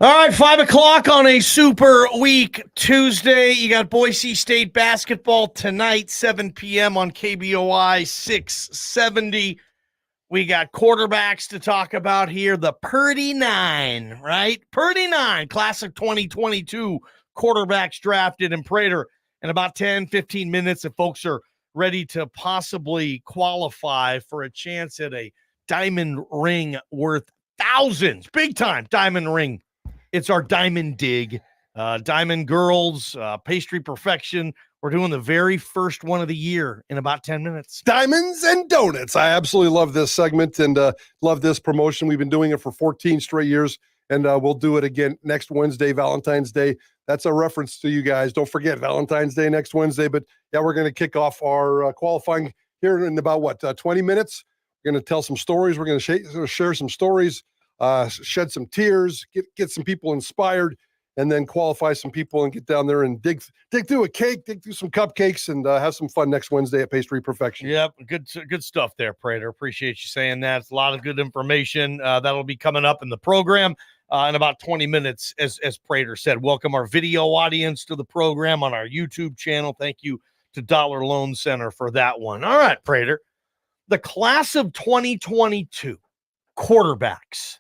All right, 5 o'clock on a super week Tuesday. You got Boise State basketball tonight, 7 p.m. on KBOI 670. We got quarterbacks to talk about here. The Purdy 9, right? Purdy 9, class of 2022 quarterbacks drafted in Prater in about 10, 15 minutes. If folks are ready to possibly qualify for a chance at a diamond ring worth thousands, big time diamond ring. It's our diamond dig. Diamond Girls, Pastry Perfection. We're doing the very first one of the year in about 10 minutes. Diamonds and Donuts. I absolutely love this segment and love this promotion. We've been doing it for 14 straight years, and we'll do it again next Wednesday, Valentine's Day. That's a reference to you guys. Don't forget Valentine's Day next Wednesday. But, yeah, we're going to kick off our qualifying here in about, 20 minutes. We're going to tell some stories. We're going to share some stories, shed some tears, get some people inspired, and then qualify some people and get down there and dig through a cake, dig through some cupcakes, and have some fun next Wednesday at Pastry Perfection. Yep, good stuff there, Prater. Appreciate you saying that. It's a lot of good information that'll be coming up in the program in about 20 minutes, as Prater said. Welcome our video audience to the program on our YouTube channel. Thank you to Dollar Loan Center for that one. All right, Prater. The class of 2022 quarterbacks.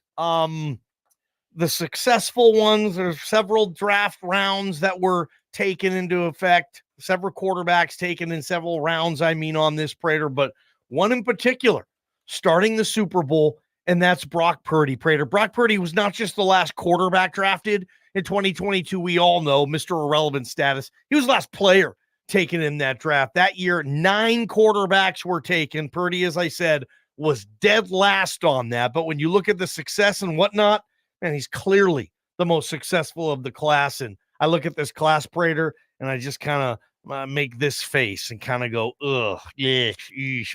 The successful ones, there's several draft rounds that were taken into effect, several quarterbacks taken in several rounds, on this, Prater, but one in particular starting the Super Bowl, and that's Brock Purdy, Prater. Brock Purdy was not just the last quarterback drafted in 2022. We all know Mr. Irrelevant status. He was the last player taken in that draft. That year, 9 quarterbacks were taken. Purdy, as I said, was dead last on that. But when you look at the success and whatnot, and he's clearly the most successful of the class. And I look at this class, Prater, and I just kind of make this face and kind of go, ugh, yeah,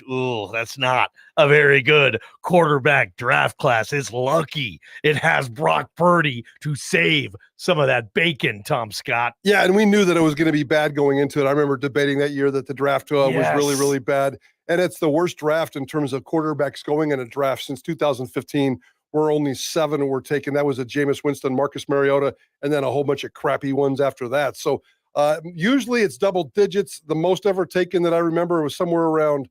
ugh, that's not a very good quarterback draft class. It's lucky it has Brock Purdy to save some of that bacon, Tom Scott. Yeah, and we knew that it was going to be bad going into it. I remember debating that year that the draft was really, really bad. And it's the worst draft in terms of quarterbacks going in a draft since 2015. Where only 7 were taken. That was a Jameis Winston, Marcus Mariota, and then a whole bunch of crappy ones after that. So usually it's double digits. The most ever taken that I remember was somewhere around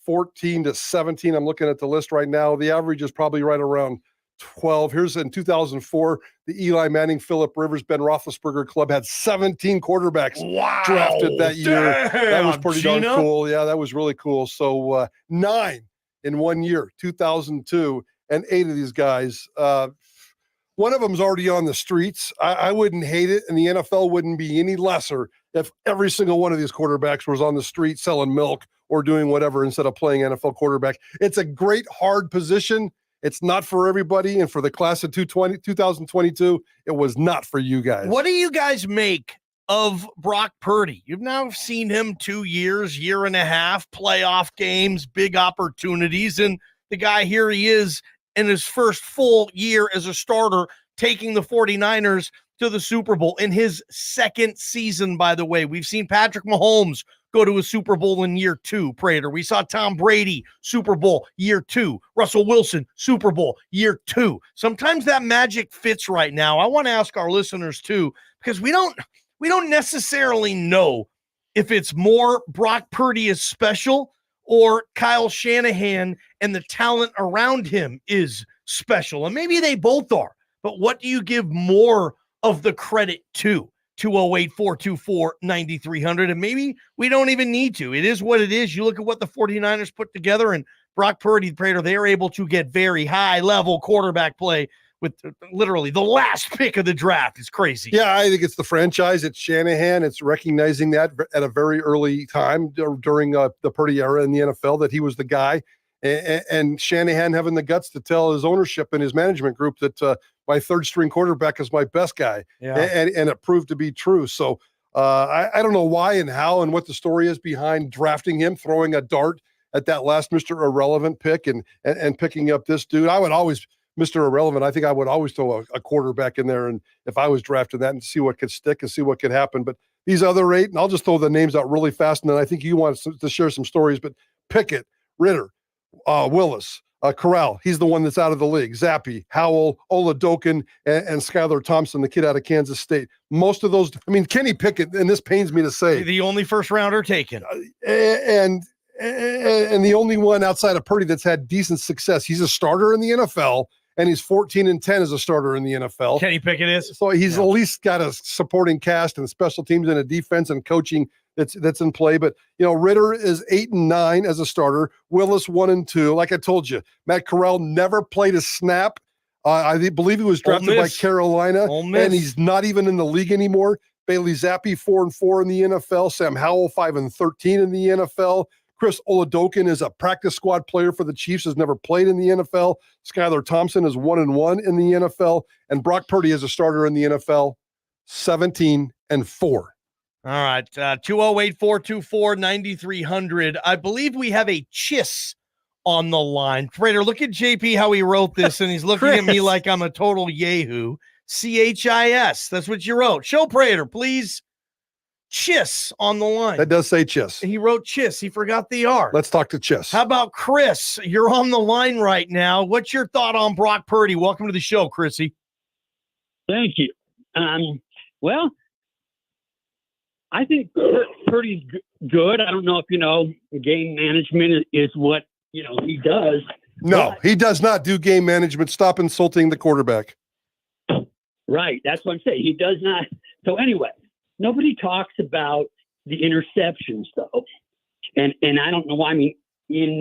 14 to 17. I'm looking at the list right now. The average is probably right around 12. Here's in 2004, the Eli Manning, Phillip Rivers, Ben Roethlisberger club had 17 quarterbacks drafted that year. That was pretty darn cool. Yeah, that was really cool. So 9 in 1 year, 2002. And 8 of these guys, one of them's already on the streets. I wouldn't hate it, and the NFL wouldn't be any lesser if every single one of these quarterbacks was on the street selling milk or doing whatever instead of playing NFL quarterback. It's a great, hard position. It's not for everybody, and for the class of 2022, it was not for you guys. What do you guys make of Brock Purdy? You've now seen him 2 years, year and a half, playoff games, big opportunities, and the guy here he is in his first full year as a starter, taking the 49ers to the Super Bowl in his second season, by the way. We've seen Patrick Mahomes go to a Super Bowl in year 2, Prater. We saw Tom Brady, Super Bowl, year 2. Russell Wilson, Super Bowl, year 2. Sometimes that magic fits right now. I want to ask our listeners, too, because we don't necessarily know if it's more Brock Purdy is special or Kyle Shanahan and the talent around him is special. And maybe they both are. But what do you give more of the credit to? 208-424-9300. And maybe we don't even need to. It is what it is. You look at what the 49ers put together, and Brock Purdy, Prater, they are able to get very high-level quarterback play with literally the last pick of the draft. Is crazy. Yeah, I think it's the franchise. It's Shanahan. It's recognizing that at a very early time during the Purdy era in the NFL that he was the guy. And Shanahan having the guts to tell his ownership and his management group that my third-string quarterback is my best guy. Yeah. And it proved to be true. So I don't know why and how and what the story is behind drafting him, throwing a dart at that last Mr. Irrelevant pick and picking up this dude. I would always – Mr. Irrelevant, I think I would always throw a quarterback in there, and if I was drafting that, and see what could stick and see what could happen. But these other 8, and I'll just throw the names out really fast, and then I think you want to share some stories, but Pickett, Ritter, Willis, Corral, he's the one that's out of the league. Zappi, Howell, Oladokin, and Skylar Thompson, the kid out of Kansas State. Most of those, I mean, Kenny Pickett, and this pains me to say, the only first rounder taken, and the only one outside of Purdy that's had decent success. He's a starter in the NFL, and he's 14-10 as a starter in the NFL. Kenny Pickett is, so he's at least got a supporting cast and special teams and a defense and coaching that's in play. But Ritter is 8-9 as a starter. Willis 1-2. Like I told you, Matt Corral never played a snap. I believe he was drafted by Carolina, and he's not even in the league anymore. Bailey Zappi 4-4 in the NFL. Sam Howell 5-13 in the NFL. Chris Oladokin is a practice squad player for the Chiefs, has never played in the NFL. Skylar Thompson is 1-1 in the NFL, and Brock Purdy is a starter in the NFL, 17-4. All right, 208-424-9300. I believe we have a Chiss on the line. Prater, look at JP how he wrote this, and he's looking at me like I'm a total yahoo. CHIS, that's what you wrote. Show Prater, please. Chiss on the line. That does say Chiss. He wrote Chiss. He forgot the R. Let's talk to Chiss. How about Chris? You're on the line right now. What's your thought on Brock Purdy? Welcome to the show, Chrissy. Thank you. Well, I think Purdy's good. I don't know if game management is what he does. No, he does not do game management. Stop insulting the quarterback. Right. That's what I'm saying. He does not. So anyway, nobody talks about the interceptions though. And I don't know why. I mean, in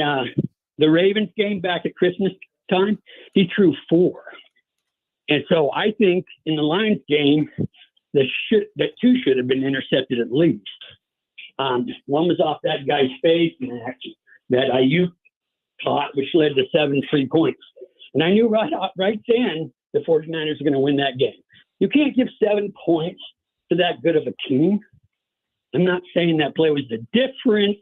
the Ravens game back at Christmas time, he threw 4. And so I think in the Lions game, that 2 should have been intercepted at least. One was off that guy's face that Ayuk caught, which led to 7 free points. And I knew right then the 49ers are going to win that game. You can't give 7 points to that good of a team. I'm not saying that play was the difference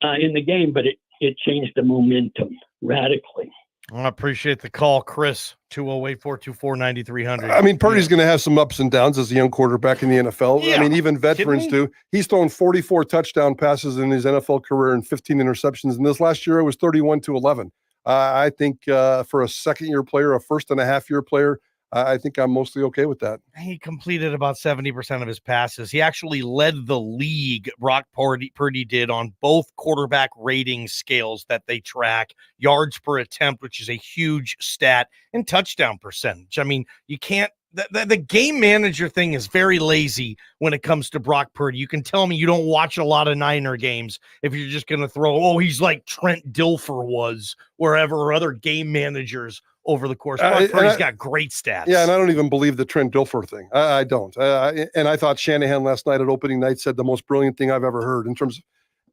in the game, but it changed the momentum radically. I appreciate the call, Chris. 208-424-9300. I mean, Purdy's going to have some ups and downs as a young quarterback in the NFL. Yeah. I mean, even veterans do. He's thrown 44 touchdown passes in his NFL career and 15 interceptions. And this last year, it was 31-11. I think for a second-year player, a first-and-a-half-year player, I think I'm mostly okay with that. He completed about 70% of his passes. He actually led the league, Brock Purdy did, on both quarterback rating scales that they track, yards per attempt, which is a huge stat, and touchdown percentage. I mean, you can't the game manager thing is very lazy when it comes to Brock Purdy. You can tell me you don't watch a lot of Niner games if you're just going to throw, he's like Trent Dilfer was wherever, or other game managers over the course. Brock Purdy's got great stats. Yeah, and I don't even believe the Trent Dilfer thing. I don't. And I thought Shanahan last night at opening night said the most brilliant thing I've ever heard in terms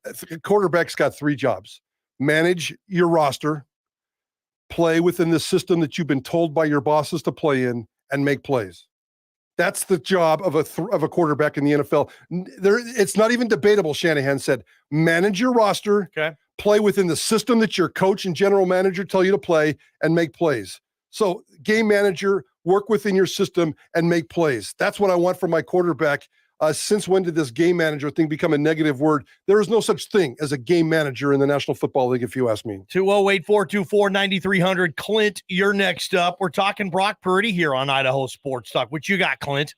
of quarterback's got 3 jobs. Manage your roster, play within the system that you've been told by your bosses to play in, and make plays. That's the job of a quarterback in the NFL. It's not even debatable, Shanahan said. Manage your roster, play within the system that your coach and general manager tell you to play, and make plays. So game manager, work within your system and make plays. That's what I want from my quarterback. Since when did this game manager thing become a negative word? There is no such thing as a game manager in the National Football League, if you ask me. 208-424-9300. Clint, you're next up. We're talking Brock Purdy here on Idaho Sports Talk. What you got, Clint?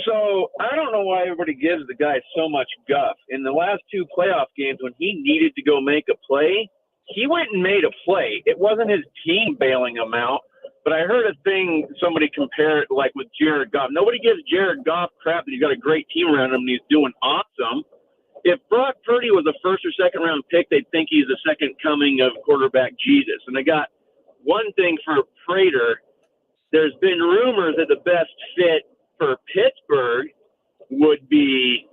So I don't know why everybody gives the guy so much guff. In the last 2 playoff games, when he needed to go make a play, he went and made a play. It wasn't his team bailing him out. But I heard a thing, somebody compare it like with Jared Goff. Nobody gives Jared Goff crap that he's got a great team around him and he's doing awesome. If Brock Purdy was a first or second round pick, they'd think he's the second coming of quarterback Jesus. And I got one thing for Prater. There's been rumors that the best fit for Pittsburgh would be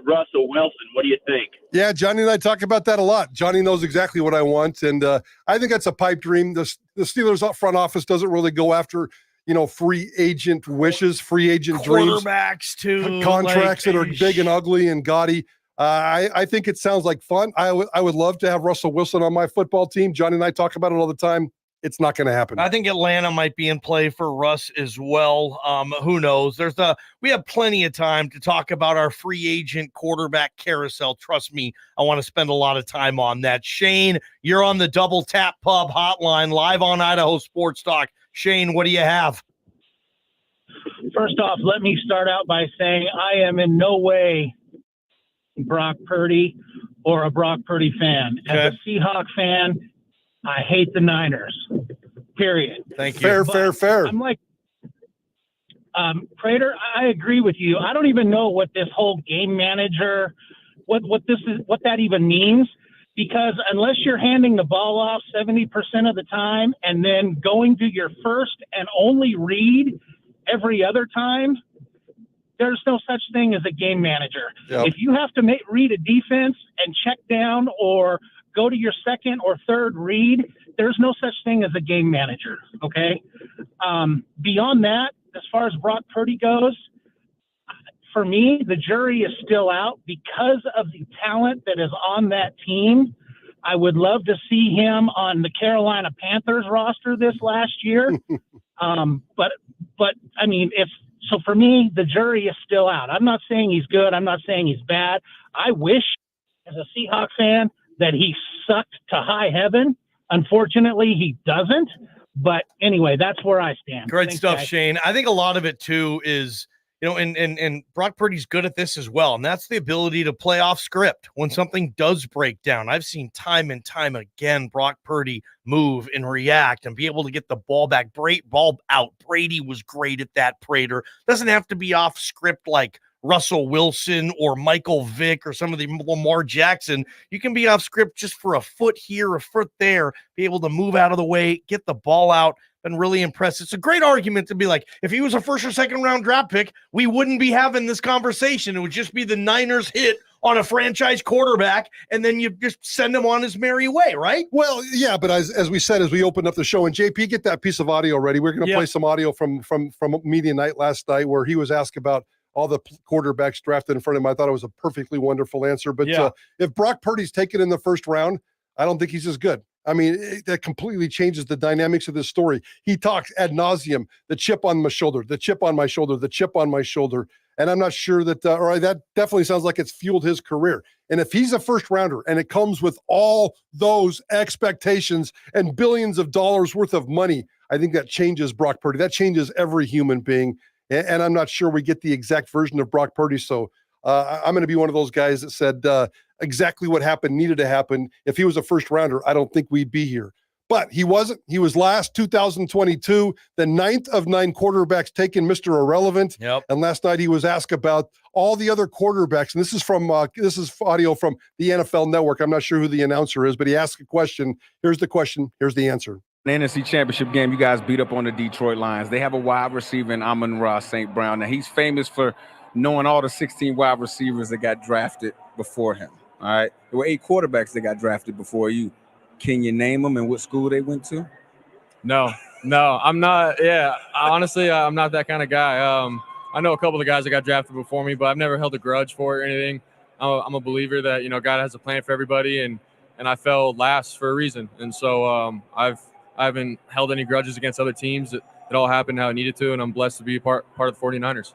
Russell Wilson. What do you think? Yeah, Johnny and I talk about that a lot. Johnny knows exactly what I want, and I think that's a pipe dream. The Steelers front office doesn't really go after, free agent wishes, free agent dreams. Quarterbacks, too. Contracts that are big and ugly and gaudy. I think it sounds like fun. I would love to have Russell Wilson on my football team. Johnny and I talk about it all the time. It's not going to happen. I think Atlanta might be in play for Russ as well. Who knows? We have plenty of time to talk about our free agent quarterback carousel. Trust me, I want to spend a lot of time on that. Shane, you're on the Double Tap Pub hotline live on Idaho Sports Talk. Shane, what do you have? First off, let me start out by saying I am in no way Brock Purdy or a Brock Purdy fan. Okay. As a Seahawk fan, I hate the Niners, period. Thank you. Fair. I'm like, Prater, I agree with you. I don't even know what this whole game manager, what that even means, because unless you're handing the ball off 70% of the time and then going to your first and only read every other time, there's no such thing as a game manager. Yep. If you have to read a defense and check down or go to your second or third read, there's no such thing as a game manager, okay? Beyond that, as far as Brock Purdy goes, for me, the jury is still out because of the talent that is on that team. I would love to see him on the Carolina Panthers roster this last year. But I mean, so for me, the jury is still out. I'm not saying he's good. I'm not saying he's bad. I wish, as a Seahawks fan, that he sucked to high heaven. Unfortunately, he doesn't. But anyway, that's where I stand. Great Thanks, stuff, guys. Shane. I think a lot of it too is, and Brock Purdy's good at this as well. And that's the ability to play off script when something does break down. I've seen time and time again, Brock Purdy move and react and be able to get the ball back, ball out. Brady was great at that, Prater. Doesn't have to be off script like Russell Wilson or Michael Vick or some of the Lamar Jackson. You can be off script just for a foot here, a foot there, be able to move out of the way, get the ball out. Been really impressed. It's a great argument to be like, if he was a first or second round draft pick, we wouldn't be having this conversation. It would just be the Niners hit on a franchise quarterback, and then you just send him on his merry way, right? Well, yeah, but as we said, as we opened up the show, and JP, get that piece of audio ready. We're going to play some audio from media night last night where he was asked about all the quarterbacks drafted in front of him. I thought it was a perfectly wonderful answer. But if Brock Purdy's taken in the first round, I don't think he's as good. I mean, that completely changes the dynamics of this story. He talks ad nauseum, the chip on my shoulder, the chip on my shoulder, the chip on my shoulder. And I'm not sure that, that definitely sounds like it's fueled his career. And if he's a first rounder and it comes with all those expectations and billions of dollars worth of money, I think that changes Brock Purdy. That changes every human being. And I'm not sure we get the exact version of Brock Purdy. So I'm going to be one of those guys that said exactly what happened needed to happen. If he was a first rounder, I don't think we'd be here. But he wasn't. He was last 2022, the 9th of 9 quarterbacks taken, Mr. Irrelevant. Yep. And last night he was asked about all the other quarterbacks. And this is audio from the NFL Network. I'm not sure who the announcer is, but he asked a question. Here's the question. Here's the answer. The NFC Championship game, you guys beat up on the Detroit Lions. They have a wide receiver in Amon-Ra St. Brown. Now, he's famous for knowing all the 16 wide receivers that got drafted before him. All right. There were 8 quarterbacks that got drafted before you. Can you name them and what school they went to? No, I'm not. Yeah, honestly, I'm not that kind of guy. I know a couple of the guys that got drafted before me, but I've never held a grudge for it or anything. I'm a believer that, God has a plan for everybody, and I fell last for a reason. And so I haven't held any grudges against other teams. It all happened how it needed to, and I'm blessed to be part of the 49ers.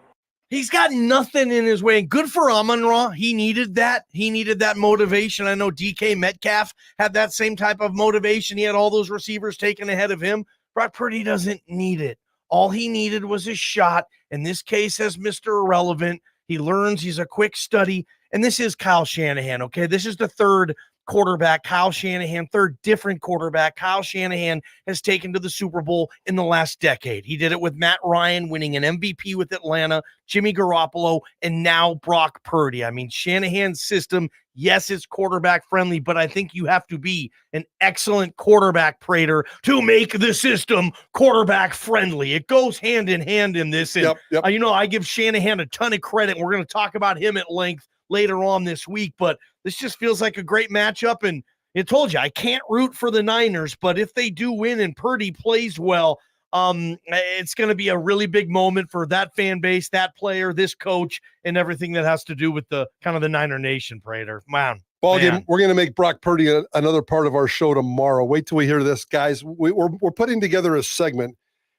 He's got nothing in his way. Good for Amon-Ra. He needed that. He needed that motivation. I know DK Metcalf had that same type of motivation. He had all those receivers taken ahead of him. Brock Purdy doesn't need it. All he needed was his shot. In this case, as Mr. Irrelevant, he learns, he's a quick study. And this is Kyle Shanahan, okay? This is the third quarterback, Kyle Shanahan, third different quarterback Kyle Shanahan has taken to the Super Bowl in the last decade. He did it with Matt Ryan winning an MVP with Atlanta, Jimmy Garoppolo, and now Brock Purdy. I mean, Shanahan's system, yes, it's quarterback friendly, but I think you have to be an excellent quarterback, Prater, to make the system quarterback friendly. It goes hand in hand in this. And, Yep. I give Shanahan a ton of credit. We're going to talk about him at length later on this week, but this just feels like a great matchup. And I told you, I can't root for the Niners, but if they do win and Purdy plays well, it's going to be a really big moment for that fan base, that player, this coach, and everything that has to do with the kind of the Niner Nation, Prater. Man. Ballgame, we're going to make Brock Purdy another part of our show tomorrow. Wait till we hear this, guys. We're putting together a segment,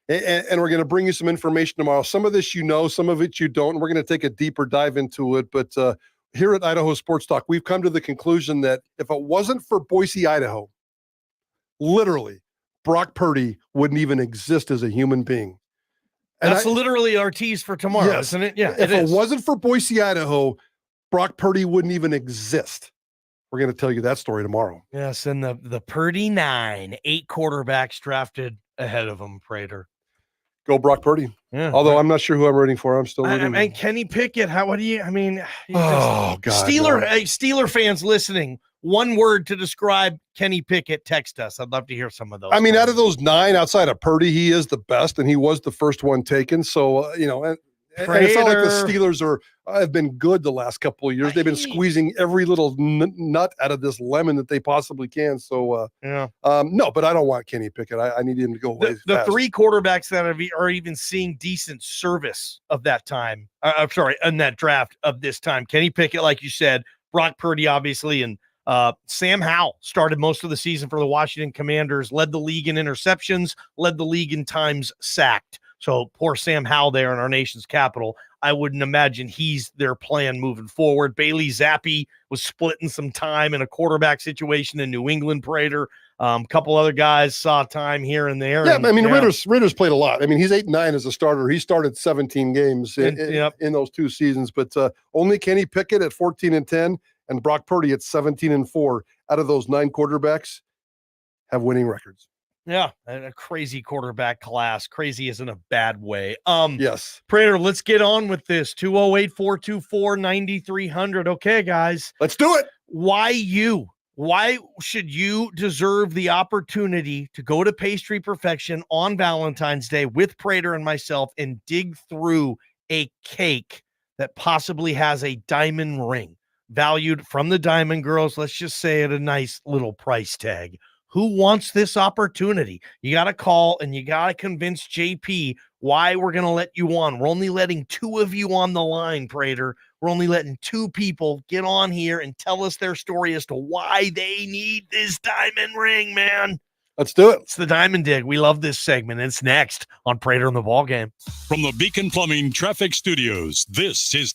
and we're going to bring you some information tomorrow. Some of this you know, some of it you don't. And we're going to take a deeper dive into it. But here at Idaho Sports Talk, we've come to the conclusion that if it wasn't for Boise, Idaho, literally, Brock Purdy wouldn't even exist as a human being. And that's literally our tease for tomorrow, yes, isn't it? Yeah. If it wasn't for Boise, Idaho, Brock Purdy wouldn't even exist. We're going to tell you that story tomorrow. Yes, and the Purdy 9, 8 quarterbacks drafted ahead of him, Prater. Go Brock Purdy. Yeah. Although I'm not sure who I'm rooting for. I'm still rooting. And Kenny Pickett, Oh, God. Steeler fans listening, one word to describe Kenny Pickett, text us. I'd love to hear some of those. I mean, out of those 9 outside of Purdy, he is the best, and he was the first one taken. So, and it's not like the Steelers have been good the last couple of years. They've been squeezing every little nut out of this lemon that they possibly can. So, no, but I don't want Kenny Pickett. I need him to go away. The 3 quarterbacks that are even seeing decent service of that time. In that draft of this time. Kenny Pickett, like you said, Brock Purdy, obviously, and Sam Howell started most of the season for the Washington Commanders, led the league in interceptions, led the league in times sacked. So poor Sam Howell there in our nation's capital. I wouldn't imagine he's their plan moving forward. Bailey Zappi was splitting some time in a quarterback situation in New England, Prater. A couple other guys saw time here and there. Yeah, Ritter's played a lot. I mean, he's 8-9 as a starter. He started 17 games in those 2 seasons, but only Kenny Pickett at 14-10 and Brock Purdy at 17-4 out of those 9 quarterbacks have winning records. Yeah, a crazy quarterback class. Crazy isn't a bad way. Yes. Prater, let's get on with this. 208-424-9300. Okay, guys. Let's do it. Why you? Why should you deserve the opportunity to go to Pastry Perfection on Valentine's Day with Prater and myself and dig through a cake that possibly has a diamond ring valued from the Diamond Girls? Let's just say at a nice little price tag. Who wants this opportunity? You got to call and you got to convince JP why we're going to let you on. We're only letting 2 of you on the line, Prater. We're only letting 2 people get on here and tell us their story as to why they need this diamond ring, man. Let's do it. It's the Diamond Dig. We love this segment. It's next on Prater and the Ballgame. From the Beacon Plumbing Traffic Studios, this is